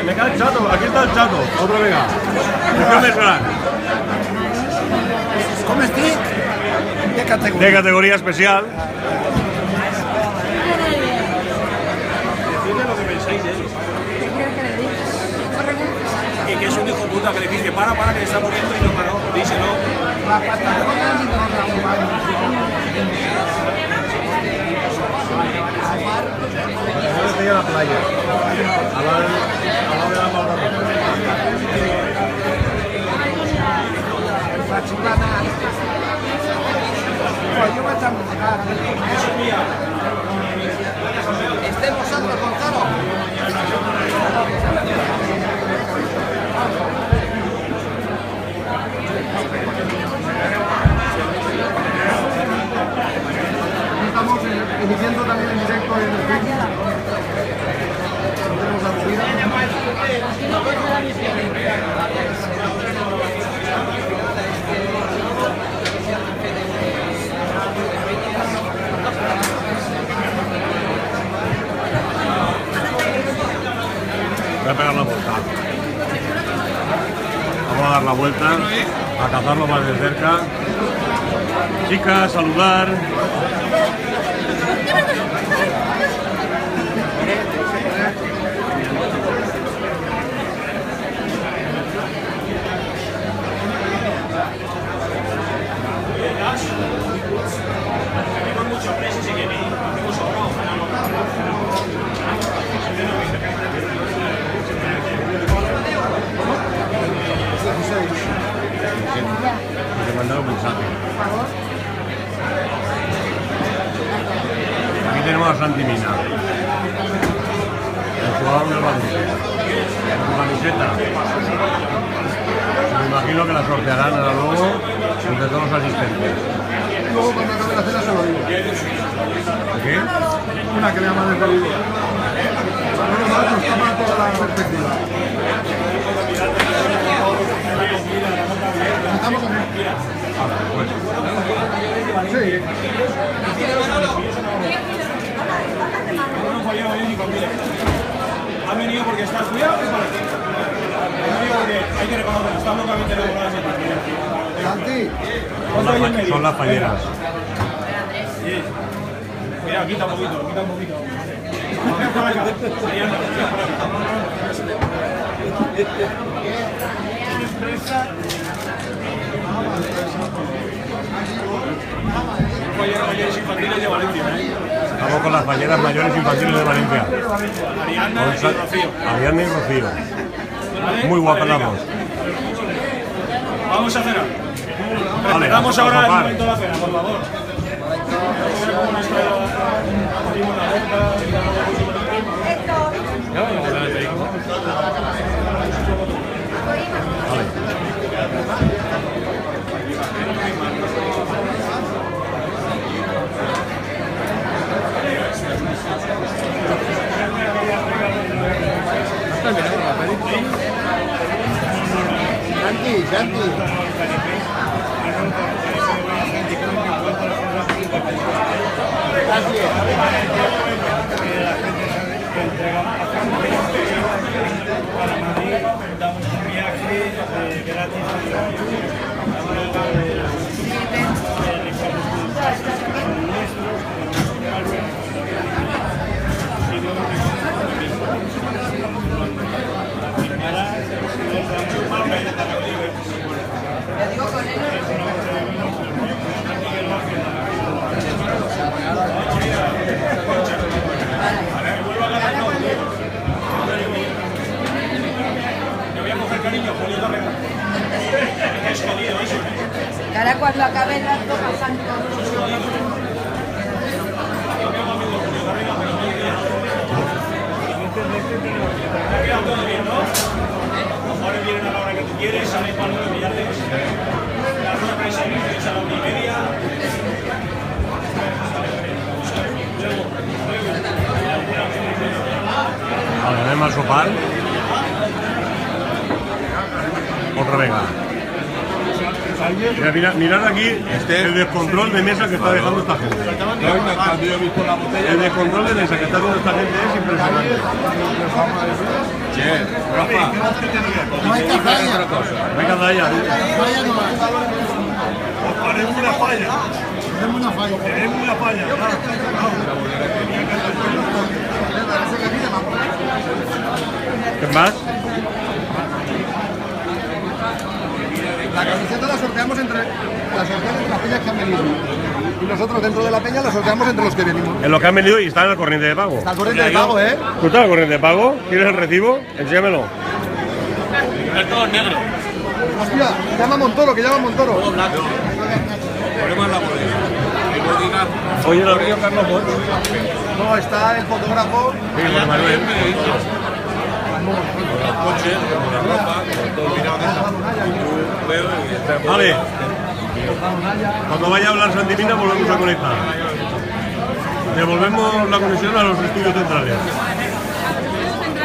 Me queda el chato, aquí está el chato. Otra vega. ¿Qué me será? ¿Cómo estic? De categoría. De categoría especial. Decidme lo que pensáis de él. Y que es un hijo puta que le dice para que está muriendo y no paró. Díselo. La Patagonia ni Yo la playa. Al lado de la Malvarrosa. la chulana. Pues yo voy a estar muy estemos vosotros, Gonzalo. Estamos iniciando también en directo en el Facebook. Tenemos la movida. Voy a pegar la vuelta. Vamos a dar la vuelta, a cazarlo más de cerca. Chicas, saludar. Te mandaron un mensaje. Aquí tenemos a Santi Mina, el jugador del Valencia. Con camiseta. Me imagino que la sortearán ahora luego entre todos los asistentes. Luego cuando acabe la cena se lo digo. ¿Qué? Una que le llaman desde el video. Bueno, nos toma toda la perspectiva. Estamos con... Pues, Sí. Ha venido porque está estudiado y para ti. Ha venido porque hay que reconocerlo, está locamente enamorado de Santi. son las falleras. Sí. Mira, quita un poquito, quita un poquito. Para acá. Ahí anda, para acá. Mayores infantiles de Valencia, Estamos con las falleras mayores infantiles de Valencia. Ariadna y Rocío. Ariadna y Rocío. Muy guapas las dos. Vamos a cenar. Vale, Vamos ahora a el sopar. momento de la cena, por favor. Santi. Para Madrid damos un viaje gratis. Ahora cuando acabe el acto pasan todos. Ahora vienen a la hora que tú quieres, salen para los viajes. La sorpresa es a la 1:30. Vale, anem a sopar. Otra vega. Mira, mirad aquí el descontrol de mesa que está dejando esta gente. El descontrol de mesa que está haciendo esta gente es impresionante. Rafa, No hay cazalla. venga de allá. Falla no hay. Haremos una falla. Tenemos una falla. Tenemos una falla. ¿Qué más? La camiseta la sorteamos entre las peñas que han venido. Y nosotros dentro de la peña la sorteamos entre los que venimos. En lo que han venido y están en el corriente de pago. Está al corriente de pago, ¿eh? ¿Tú estás en el corriente de pago? ¿Quieres el recibo? Enséñamelo. Todo negro. Hostia, llama a Montoro, que llama a Montoro. Oye, el río Carlos Bosch. No, está el fotógrafo. Sí, Juan Manuel. Vale. Cuando vaya a hablar Santimina volvemos a conectar. Devolvemos la conexión a los estudios centrales.